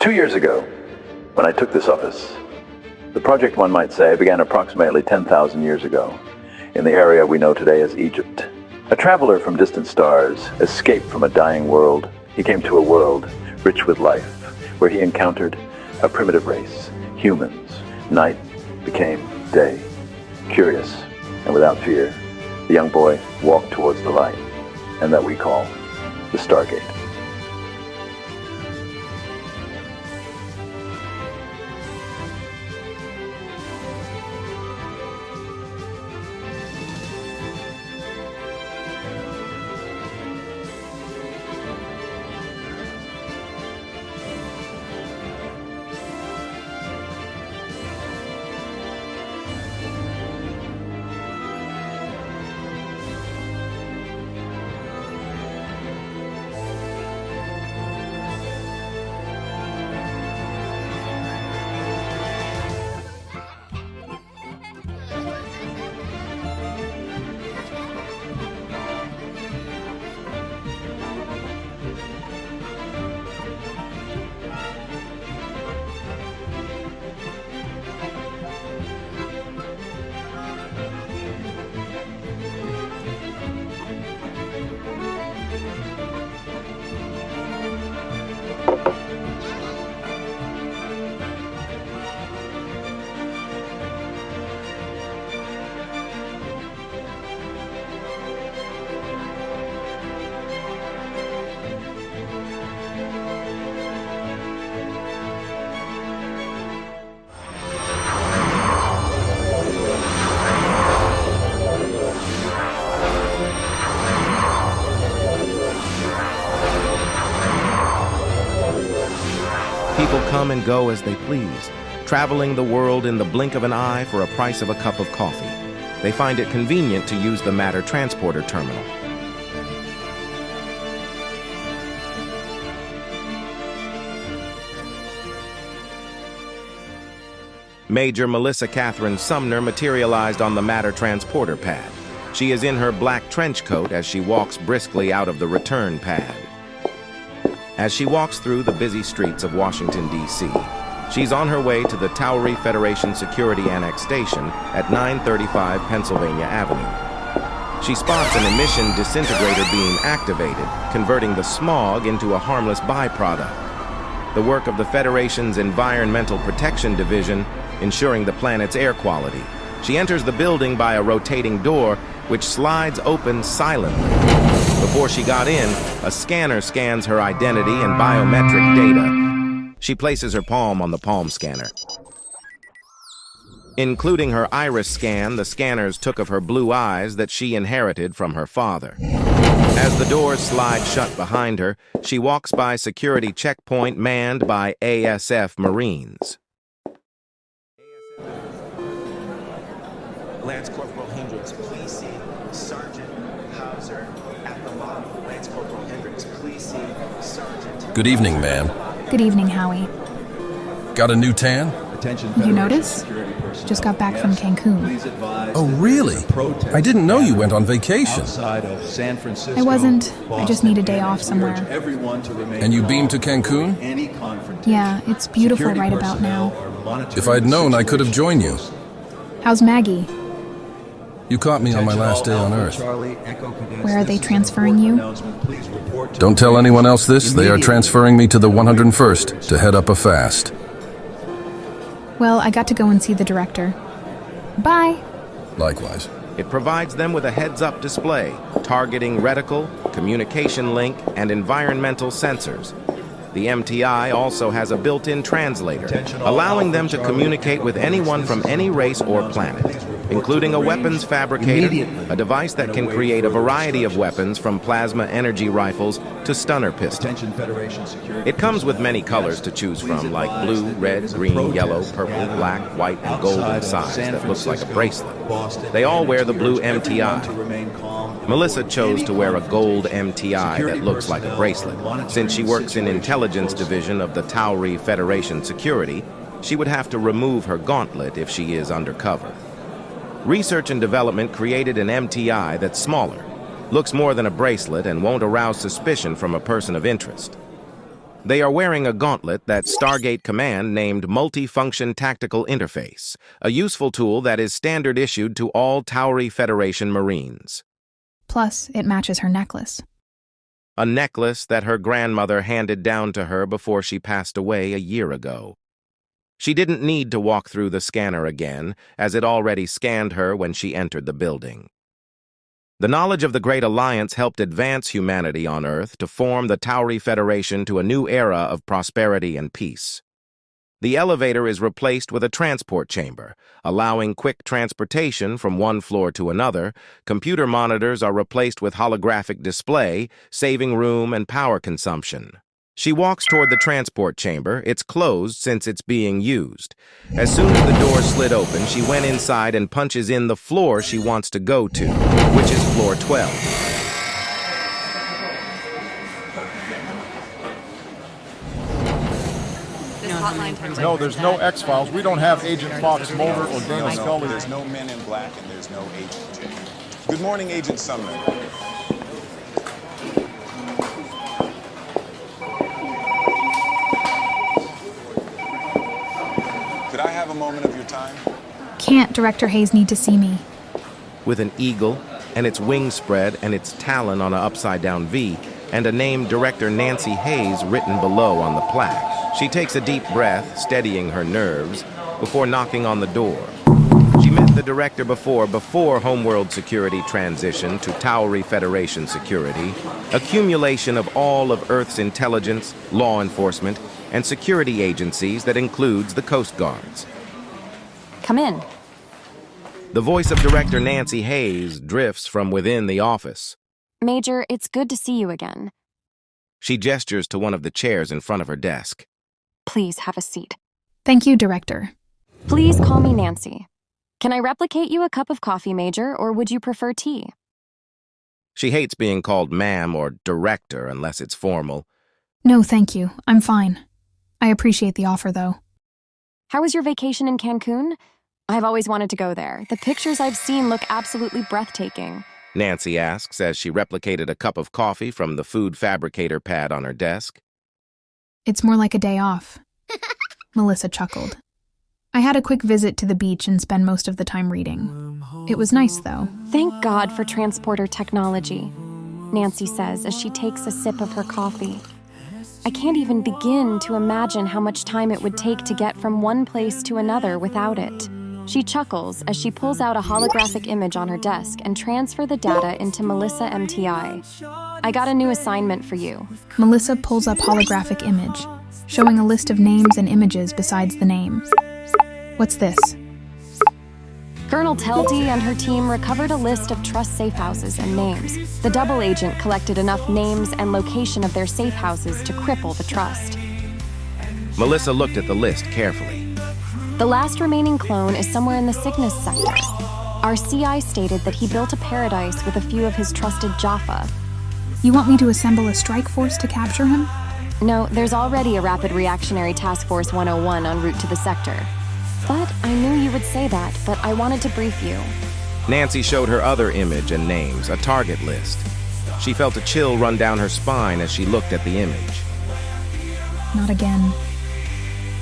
2 years ago, when I took this office, the project, one might say, began approximately 10,000 years ago in the area we know today as Egypt. A traveler from distant stars escaped from a dying world. He came to a world rich with life, where he encountered a primitive race, humans. Night became day. Curious and without fear, the young boy walked towards the light, and that we call the Stargate. People come and go as they please, traveling the world in the blink of an eye for a price of a cup of coffee. They find it convenient to use the Matter Transporter terminal. Major Melissa Catherine Sumner materialized on the Matter Transporter pad. She is in her black trench coat as she walks briskly out of the return pad. As she walks through the busy streets of Washington, D.C., she's on her way to the Towery Federation Security Annex Station at 935 Pennsylvania Avenue. She spots an emission disintegrator being activated, converting the smog into a harmless byproduct. The work of the Federation's Environmental Protection Division, ensuring the planet's air quality. She enters the building by a rotating door, which slides open silently. Before she got in, a scanner scans her identity and biometric data. She places her palm on the palm scanner. Including her iris scan, the scanners took of her blue eyes that she inherited from her father. As the doors slide shut behind her, she walks by security checkpoint manned by ASF Marines. Lance Corporal Hendricks, please see Sergeant Hauser at the lobby. Lance Corporal Hendricks, please see Sergeant. Good evening, ma'am. Good evening, Howie. Got a new tan? You notice? Just got back from Cancun. Oh, really? I didn't know you went on vacation. I wasn't. I just need a day off somewhere. And you beamed to Cancun? Yeah, it's beautiful right about now. If I'd known, I could have joined you. How's Maggie? You caught me on my last day on Earth. Where are they transferring you? Don't tell anyone else this. They are transferring me to the 101st to head up a fast. Well, I got to go and see the director. Bye. Likewise. It provides them with a heads-up display, targeting reticle, communication link, and environmental sensors. The MTI also has a built-in translator, allowing them to communicate with anyone from any race or planet, including a weapons fabricator, a device that can create a variety of weapons from plasma energy rifles to stunner pistols. It comes with many colors to choose from, like blue, red, green, yellow, purple, black, white, and golden size that looks like a bracelet. They all wear the blue MTI. Melissa chose to wear a gold MTI that looks like a bracelet. Since she works in Intelligence Division of the Towery Federation Security, she would have to remove her gauntlet if she is undercover. Research and development created an MTI that's smaller, looks more than a bracelet, and won't arouse suspicion from a person of interest. They are wearing a gauntlet that Stargate Command named Multifunction Tactical Interface, a useful tool that is standard issued to all Tauri Federation Marines. Plus, it matches her necklace. A necklace that her grandmother handed down to her before she passed away a year ago. She didn't need to walk through the scanner again, as it already scanned her when she entered the building. The knowledge of the Great Alliance helped advance humanity on Earth to form the Tauri Federation to a new era of prosperity and peace. The elevator is replaced with a transport chamber, allowing quick transportation from one floor to another. Computer monitors are replaced with holographic display, saving room and power consumption. She walks toward the transport chamber. It's closed since it's being used. As soon as the door slid open, she went inside and punches in the floor she wants to go to, which is floor 12. No, there's no X-Files. We don't have Agent Fox Mulder or Dana Scully. There's no Men in Black and there's no Agent J. Good morning, Agent Sumner. Could I have a moment of your time? Can't Director Hayes need to see me? With an eagle and its wings spread and its talon on an upside-down V, and a name Director Nancy Hayes written below on the plaque. She takes a deep breath, steadying her nerves, before knocking on the door. She met the director before Homeworld Security transitioned to Tauri Federation Security, accumulation of all of Earth's intelligence, law enforcement, and security agencies that includes the Coast Guards. Come in. The voice of Director Nancy Hayes drifts from within the office. Major, it's good to see you again. She gestures to one of the chairs in front of her desk. Please have a seat. Thank you, Director. Please call me Nancy. Can I replicate you a cup of coffee, Major, or would you prefer tea? She hates being called ma'am or director unless it's formal. No, thank you. I'm fine. I appreciate the offer, though. How was your vacation in Cancun? I've always wanted to go there. The pictures I've seen look absolutely breathtaking. Nancy asks as she replicated a cup of coffee from the food fabricator pad on her desk. It's more like a day off. Melissa chuckled. I had a quick visit to the beach and spent most of the time reading. It was nice, though. Thank God for transporter technology, Nancy says as she takes a sip of her coffee. I can't even begin to imagine how much time it would take to get from one place to another without it. She chuckles as she pulls out a holographic image on her desk and transfers the data into Melissa MTI. I got a new assignment for you. Melissa pulls up holographic image, showing a list of names and images besides the name. What's this? Colonel Teldy and her team recovered a list of trust safe houses and names. The double agent collected enough names and location of their safe houses to cripple the trust. Melissa looked at the list carefully. The last remaining clone is somewhere in the Cygnus sector. Our CI stated that he built a paradise with a few of his trusted Jaffa. You want me to assemble a strike force to capture him? No, there's already a Rapid Reactionary Task Force 101 en route to the sector. But I knew you would say that, but I wanted to brief you. Nancy showed her other image and names, a target list. She felt a chill run down her spine as she looked at the image. Not again.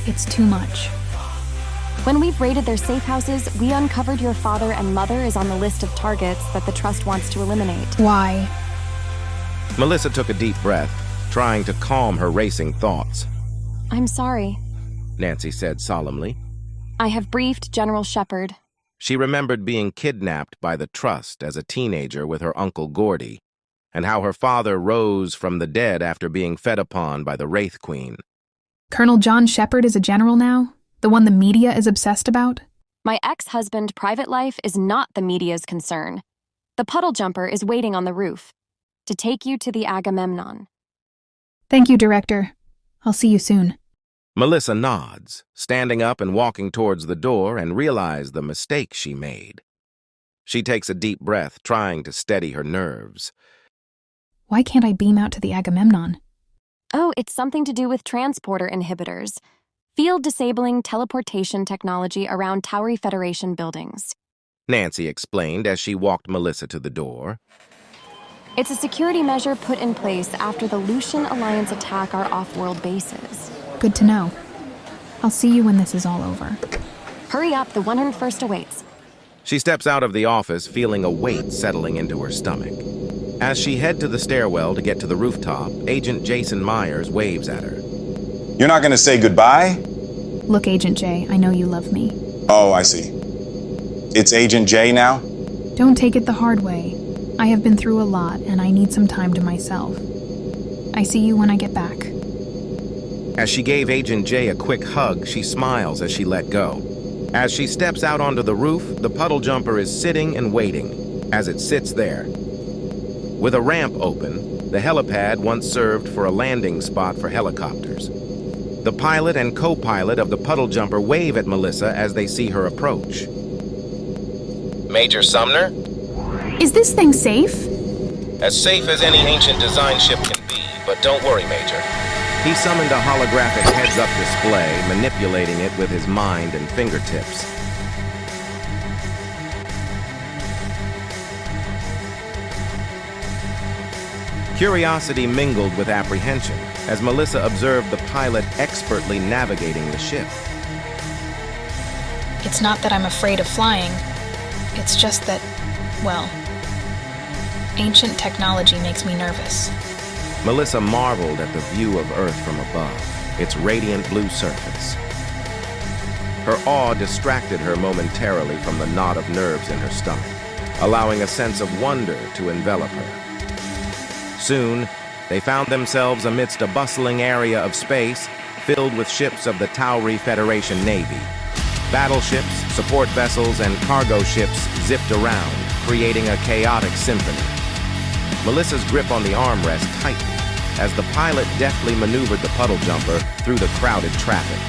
It's too much. When we've raided their safe houses, we uncovered your father and mother is on the list of targets that the Trust wants to eliminate. Why? Melissa took a deep breath, trying to calm her racing thoughts. I'm sorry. Nancy said solemnly. I have briefed General Shepard. She remembered being kidnapped by the Trust as a teenager with her Uncle Gordy, and how her father rose from the dead after being fed upon by the Wraith Queen. Colonel John Shepard is a general now? The one the media is obsessed about? My ex-husband private life is not the media's concern. The puddle jumper is waiting on the roof to take you to the Agamemnon. Thank you, Director. I'll see you soon. Melissa nods, standing up and walking towards the door, and realized the mistake she made. She takes a deep breath, trying to steady her nerves. Why can't I beam out to the Agamemnon? Oh, it's something to do with transporter inhibitors. Field disabling teleportation technology around Tauri Federation buildings. Nancy explained as she walked Melissa to the door. It's a security measure put in place after the Lucian Alliance attack our off-world bases. Good to know. I'll see you when this is all over. Hurry up, the 101st awaits. She steps out of the office, feeling a weight settling into her stomach. As she heads to the stairwell to get to the rooftop, Agent Jason Myers waves at her. You're not gonna say goodbye? Look, Agent J, I know you love me. Oh, I see. It's Agent J now? Don't take it the hard way. I have been through a lot, and I need some time to myself. I see you when I get back. As she gave Agent J a quick hug, she smiles as she let go. As she steps out onto the roof, the puddle jumper is sitting and waiting. As it sits there, with a ramp open, the helipad once served for a landing spot for helicopters. The pilot and co-pilot of the puddle jumper wave at Melissa as they see her approach. Major Sumner? Is this thing safe? As safe as any ancient design ship can be, but don't worry, Major. He summoned a holographic heads-up display, manipulating it with his mind and fingertips. Curiosity mingled with apprehension as Melissa observed the pilot expertly navigating the ship. It's not that I'm afraid of flying. It's just that, well, ancient technology makes me nervous. Melissa marveled at the view of Earth from above, its radiant blue surface. Her awe distracted her momentarily from the knot of nerves in her stomach, allowing a sense of wonder to envelop her. Soon, they found themselves amidst a bustling area of space filled with ships of the Tauri Federation Navy. Battleships, support vessels, and cargo ships zipped around, creating a chaotic symphony. Melissa's grip on the armrest tightened as the pilot deftly maneuvered the puddle jumper through the crowded traffic.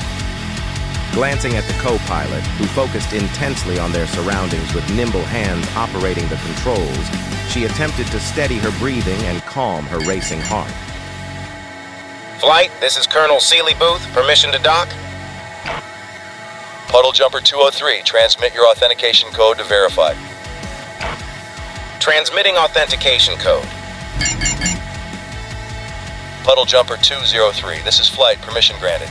Glancing at the co-pilot, who focused intensely on their surroundings with nimble hands operating the controls, she attempted to steady her breathing and calm her racing heart. Flight, this is Colonel Seeley Booth. Permission to dock? Puddle Jumper 203, transmit your authentication code to verify. Transmitting authentication code. Puddle Jumper 203, this is flight, permission granted.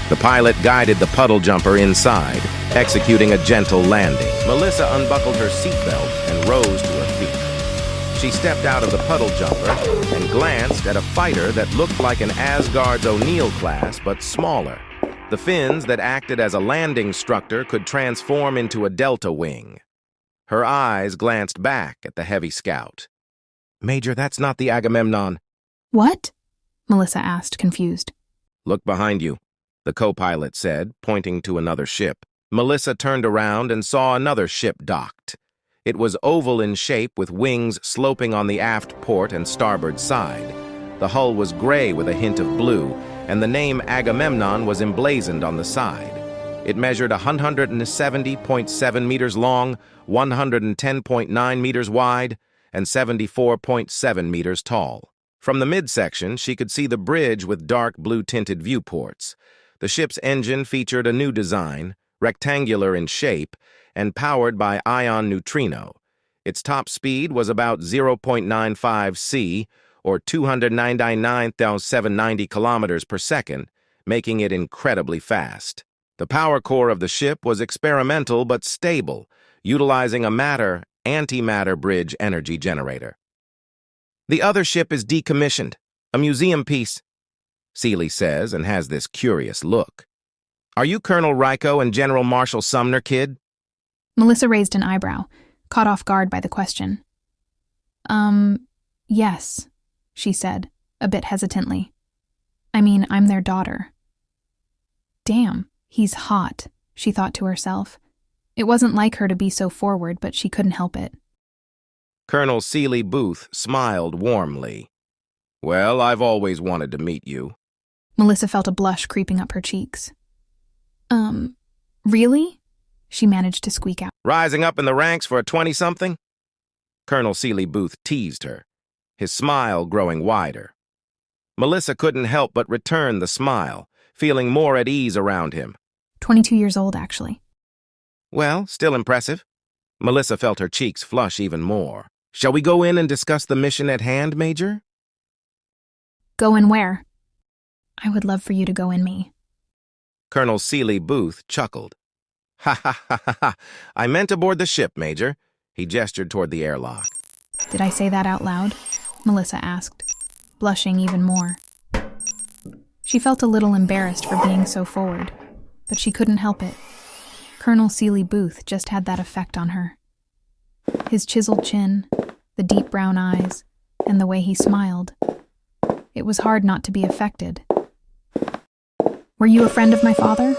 The pilot guided the puddle jumper inside, executing a gentle landing. Melissa unbuckled her seatbelt and rose to her feet. She stepped out of the puddle jumper and glanced at a fighter that looked like an Asgard's O'Neill class, but smaller. The fins that acted as a landing structure could transform into a delta wing. Her eyes glanced back at the heavy scout. Major, that's not the Agamemnon. What? Melissa asked, confused. Look behind you, the co-pilot said, pointing to another ship. Melissa turned around and saw another ship docked. It was oval in shape with wings sloping on the aft port and starboard side. The hull was gray with a hint of blue, and the name Agamemnon was emblazoned on the side. It measured 170.7 meters long, 110.9 meters wide, and 74.7 meters tall. From the midsection, she could see the bridge with dark blue-tinted viewports. The ship's engine featured a new design, rectangular in shape, and powered by ion neutrino. Its top speed was about 0.95 c, or 299,790 kilometers per second, making it incredibly fast. The power core of the ship was experimental but stable, utilizing a matter-antimatter bridge energy generator. The other ship is decommissioned, a museum piece, Seeley says, and has this curious look. Are you Colonel Ryko and General Marshal Sumner, kid? Melissa raised an eyebrow, caught off guard by the question. Yes, she said, a bit hesitantly. I mean, I'm their daughter. Damn, he's hot, she thought to herself. It wasn't like her to be so forward, but she couldn't help it. Colonel Seeley Booth smiled warmly. Well, I've always wanted to meet you. Melissa felt a blush creeping up her cheeks. Really? She managed to squeak out. Rising up in the ranks for a 20-something? Colonel Seeley Booth teased her, his smile growing wider. Melissa couldn't help but return the smile, feeling more at ease around him. 22 years old, actually. Well, still impressive. Melissa felt her cheeks flush even more. Shall we go in and discuss the mission at hand, Major? Go in where? I would love for you to go in me. Colonel Seeley Booth chuckled. Ha ha ha ha ha. I meant aboard the ship, Major. He gestured toward the airlock. Did I say that out loud? Melissa asked, blushing even more. She felt a little embarrassed for being so forward, but she couldn't help it. Colonel Seeley Booth just had that effect on her. His chiseled chin, the deep brown eyes, and the way he smiled. It was hard not to be affected. Were you a friend of my father?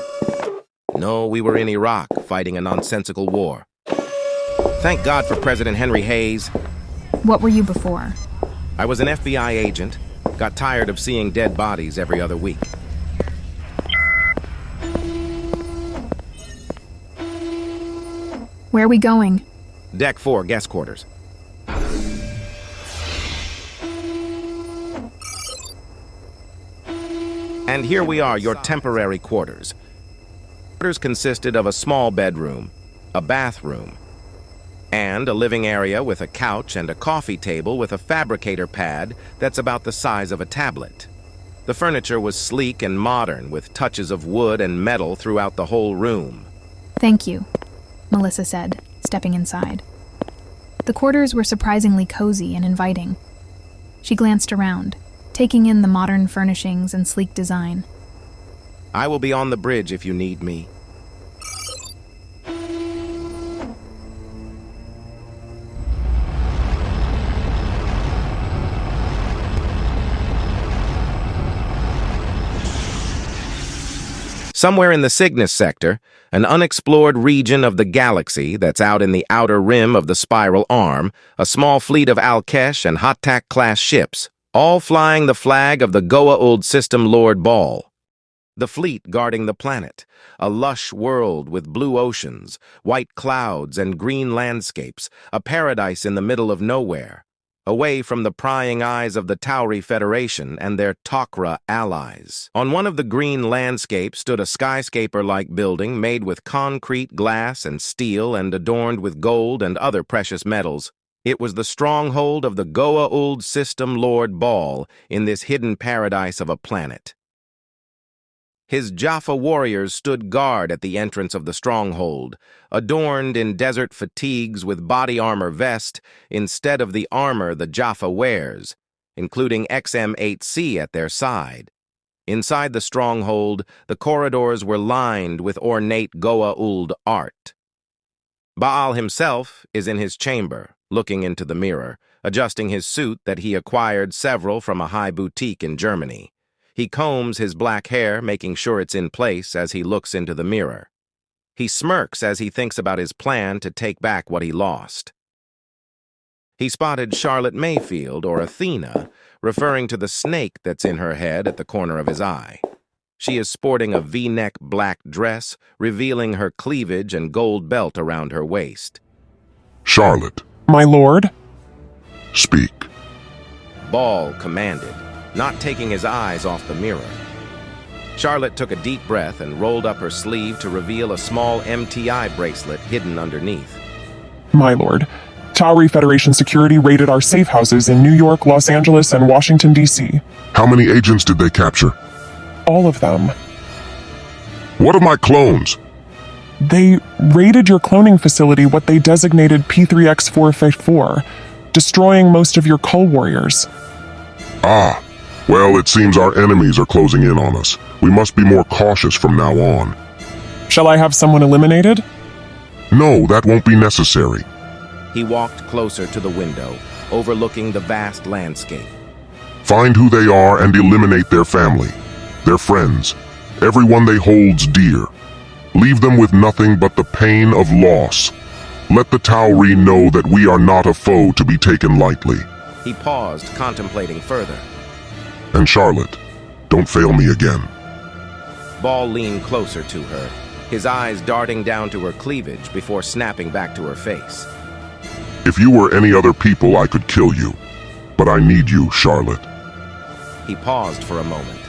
No, we were in Iraq, fighting a nonsensical war. Thank God for President Henry Hayes. What were you before? I was an FBI agent. Got tired of seeing dead bodies every other week. Where are we going? Deck 4, guest quarters. And here we are, your temporary quarters. Quarters consisted of a small bedroom, a bathroom, and a living area with a couch and a coffee table with a fabricator pad that's about the size of a tablet. The furniture was sleek and modern, with touches of wood and metal throughout the whole room. Thank you, Melissa said, stepping inside. The quarters were surprisingly cozy and inviting. She glanced around, taking in the modern furnishings and sleek design. I will be on the bridge if you need me. Somewhere in the Cygnus sector, an unexplored region of the galaxy that's out in the outer rim of the spiral arm, a small fleet of Al-Kesh and Hatak-class ships, all flying the flag of the Goa'uld System Lord Ball. The fleet guarding the planet, a lush world with blue oceans, white clouds, and green landscapes, a paradise in the middle of nowhere, away from the prying eyes of the Tauri Federation and their Tok'ra allies. On one of the green landscapes stood a skyscraper-like building made with concrete, glass, and steel and adorned with gold and other precious metals. It was the stronghold of the Goa'uld System Lord Ball in this hidden paradise of a planet. His Jaffa warriors stood guard at the entrance of the stronghold, adorned in desert fatigues with body armor vest instead of the armor the Jaffa wears, including XM-8C at their side. Inside the stronghold, the corridors were lined with ornate Goa'uld art. Baal himself is in his chamber, looking into the mirror, adjusting his suit that he acquired several from a high boutique in Germany. He combs his black hair, making sure it's in place as he looks into the mirror. He smirks as he thinks about his plan to take back what he lost. He spotted Charlotte Mayfield, or Athena, referring to the snake that's in her head at the corner of his eye. She is sporting a V-neck black dress, revealing her cleavage and gold belt around her waist. Charlotte. My lord? Speak. Ball commanded, not taking his eyes off the mirror. Charlotte took a deep breath and rolled up her sleeve to reveal a small MTI bracelet hidden underneath. My lord, Tauri Federation security raided our safe houses in New York, Los Angeles, and Washington, D.C. How many agents did they capture? All of them. What of my clones? They raided your cloning facility, what they designated P3X454, destroying most of your Cull warriors. Ah, well, it seems our enemies are closing in on us. We must be more cautious from now on. Shall I have someone eliminated? No, that won't be necessary. He walked closer to the window, overlooking the vast landscape. Find who they are and eliminate their family, their friends, everyone they holds dear. Leave them with nothing but the pain of loss. Let the Tauri know that we are not a foe to be taken lightly. He paused, contemplating further. And Charlotte, don't fail me again. Ball leaned closer to her, his eyes darting down to her cleavage before snapping back to her face. If you were any other people, I could kill you. But I need you, Charlotte. He paused for a moment.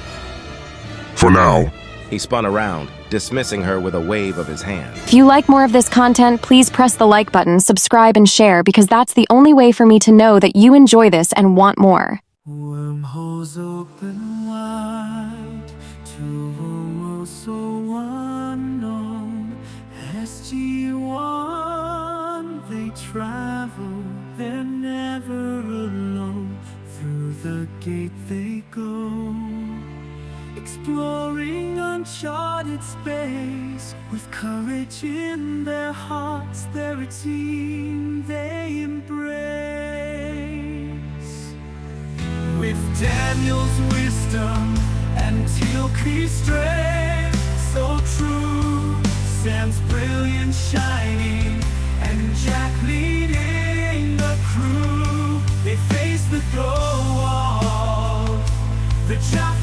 For now. He spun around, dismissing her with a wave of his hand. If you like more of this content, please press the like button, subscribe, and share because that's the only way for me to know that you enjoy this and want more. Wormholes open wide to a world so unknown. SG-1, they travel, they're never alone. Through the gate they go, exploring uncharted space. With courage in their hearts, they're a team they embrace. With Daniel's wisdom and Teal'c's strength, so true, Sam's brilliant shining, and Jack leading the crew. They face the glow wall, the Jaffa